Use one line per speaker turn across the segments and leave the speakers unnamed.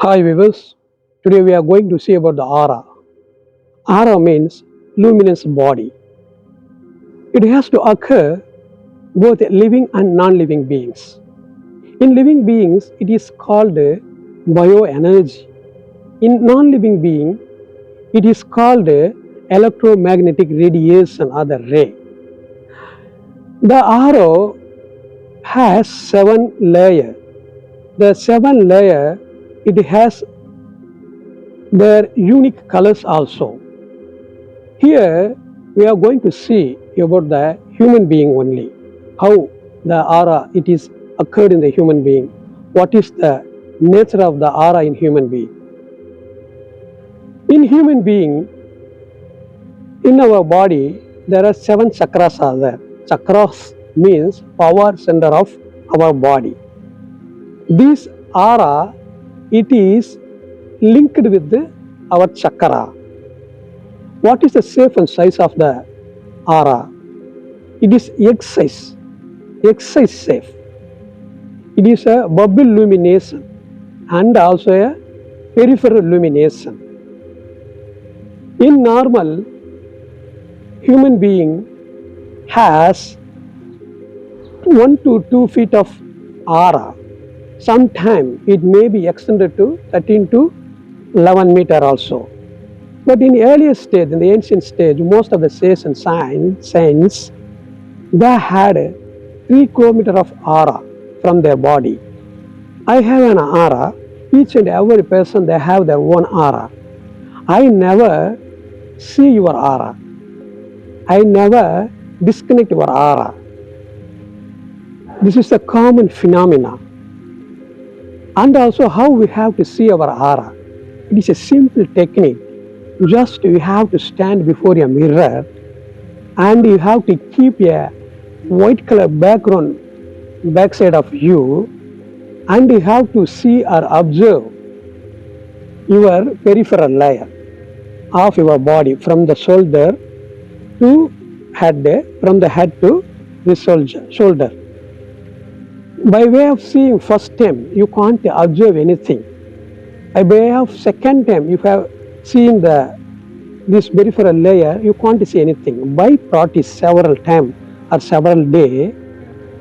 Hi viewers, today we are going to see about the aura. Aura means luminous body. It has to occur both living and non-living beings. In living beings, it is called bioenergy. In non-living being, it is called electromagnetic radiation or the ray. The aura has 7 layers. The 7 layer, it has their unique colors also. Here we are going to see about the human being only, how the aura it is occurred in the human being, what is the nature of the aura in human being. In human being, in our body, there are 7 chakras are there. Chakras means power center of our body. This aura, it is linked with our chakara. What is the shape and size of the aura? It is X size shape. It is a bubble illumination and also a peripheral illumination. In normal, human being has 1 to 2 feet of aura. Sometimes it may be extended to 13 to 11 meter also. But in the earlier stage, in the ancient stage, most of the sages and saints, they had 3 kilometers of aura from their body. I have an aura. Each and every person, they have their own aura. I never see your aura. I never disconnect your aura. This is a common phenomena. And also how we have to see our aura. It is a simple technique. Just you have to stand before a mirror and you have to keep a white color background backside of you, and you have to see or observe your peripheral layer of your body from the shoulder to head, from the head to the shoulder. By way of seeing first time, you can't observe anything. By way of second time, if you have seen this peripheral layer, you can't see anything. By practice several times or several days,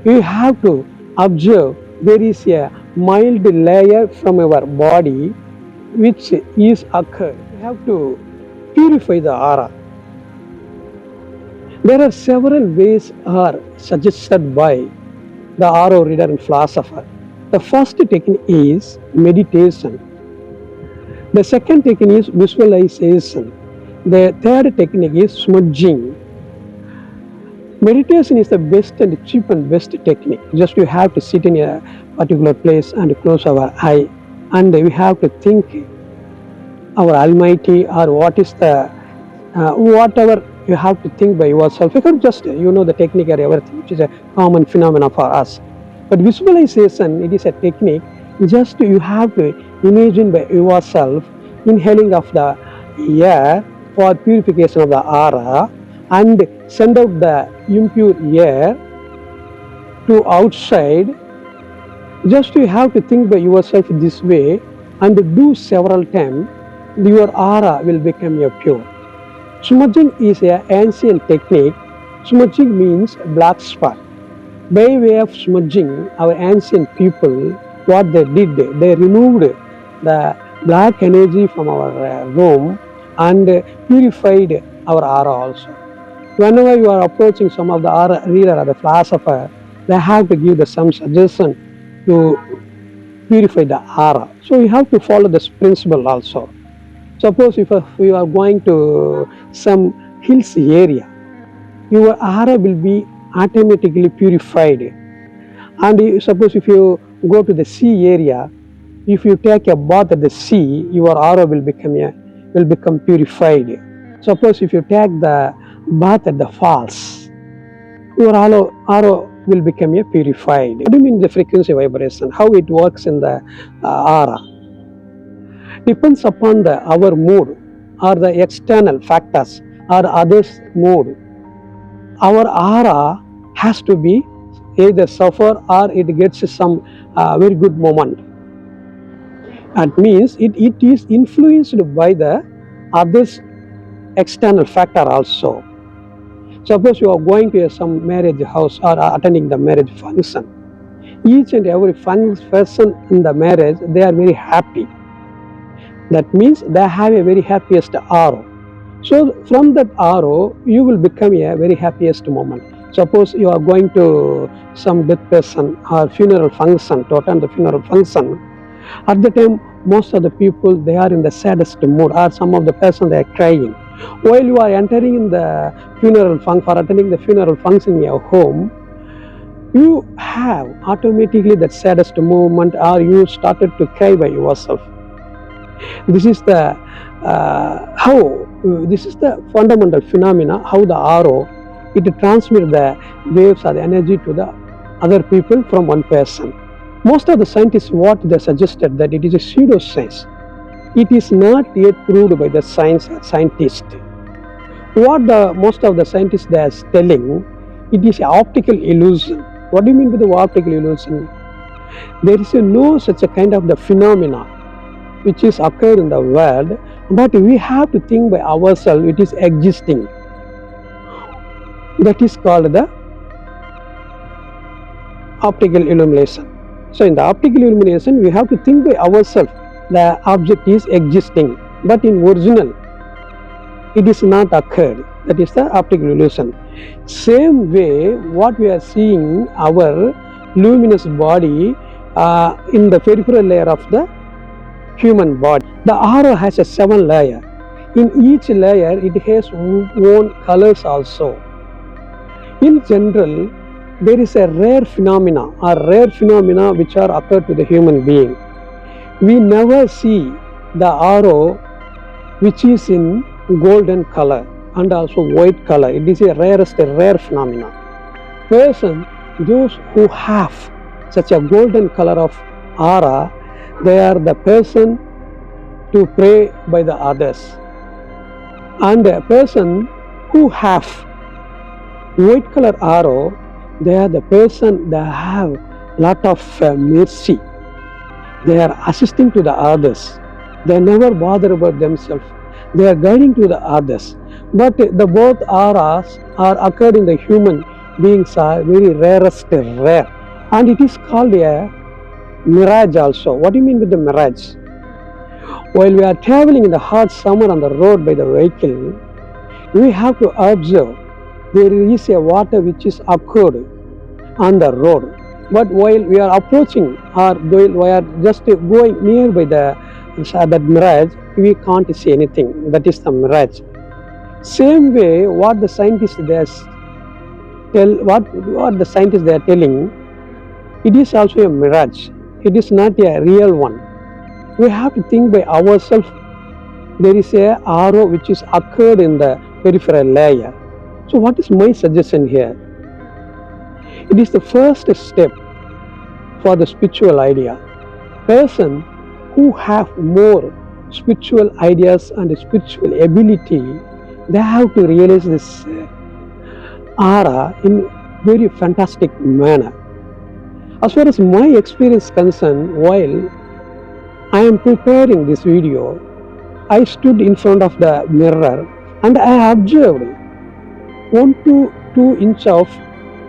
you have to observe there is a mild layer from your body which is occurred. You have to purify the aura. There are several ways are suggested by the aura reader and philosopher. The first technique is meditation. The second technique is visualization. The third technique is smudging. Meditation is the best and cheap and best technique. Just you have to sit in a particular place and close our eye, and we have to think our Almighty or what is the whatever you have to think by yourself. You can just the technique or everything, which is a common phenomenon for us. But visualization, it is a technique. Just you have to imagine by yourself inhaling of the air for purification of the aura and send out the impure air to outside. Just you have to think by yourself this way and do several times, your aura will become pure. Smudging is an ancient technique. Smudging means black spot. By way of smudging, our ancient people, what they did, they removed the black energy from our room and purified our aura also. Whenever you are approaching some of the aura reader or the philosopher, they have to give some suggestion to purify the aura. So you have to follow this principle also. Suppose if you are going to some hills area, your aura will be automatically purified. And suppose if you go to the sea area, if you take a bath at the sea, your aura will become purified. Suppose if you take the bath at the falls, your aura will become purified. What do you mean the frequency vibration? How it works in the aura? Depends upon our mood or the external factors or others' mood. Our aura has to be either suffer or it gets some very good moment. That means it is influenced by the others external factor also. Suppose you are going to some marriage house or attending the marriage function. Each and every person in the marriage, they are very happy. That means they have a very happiest hour. So from that hour, you will become a very happiest moment. Suppose you are going to some dead person or funeral function, to attend the funeral function. At the time, most of the people, they are in the saddest mood, or some of the person, they are crying. While you are entering in the funeral function, for attending the funeral function in your home, you have automatically that saddest moment, or you started to cry by yourself. This is the this is the fundamental phenomena, how the arrow, it transmits the waves or the energy to the other people from one person. Most of the scientists, what they suggested, that it is a pseudoscience. It is not yet proved by the scientist. What the most of the scientists, they are telling, it is an optical illusion. What do you mean by the optical illusion? There is no such a kind of the phenomena which is occurred in the world, but we have to think by ourselves, it is existing. That is called the optical illumination. So in the optical illumination, we have to think by ourselves, the object is existing, but in original, it is not occurred. That is the optical illusion. Same way, what we are seeing, our luminous body in the peripheral layer of the human body. The aura has a 7 layer. In each layer, it has own colors also. In general, there is a rare phenomena which are occurred to the human being. We never see the aura which is in golden color and also white color. It is a rare phenomena. Those who have such a golden color of aura, they are the person to pray by the others. And the person who have white color aura, they are the person that have lot of mercy. They are assisting to the others. They never bother about themselves. They are guiding to the others. But the both auras are occurred in the human beings are very rare. And it is called a mirage also. What do you mean with the mirage? While we are traveling in the hot summer on the road by the vehicle, we have to observe there is a water which is occurred on the road. But while we are approaching or we are just going near by that mirage, we can't see anything. That is the mirage. Same way, what the scientists they are telling, it is also a mirage. It is not a real one. We have to think by ourselves. There is a aura which is occurred in the peripheral layer. So what is my suggestion here? It is the first step for the spiritual idea. Person who have more spiritual ideas and spiritual ability, they have to realize this aura in very fantastic manner. As far as my experience concerned, while I am preparing this video, I stood in front of the mirror and I observed 1 to 2 inch of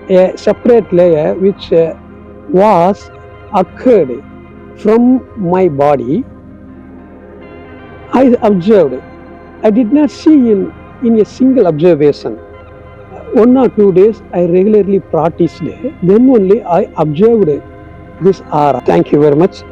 a separate layer which was occurred from my body. I observed. I did not see in a single observation. 1 or 2 days I regularly practiced. Then only I observed this aura. Thank you very much.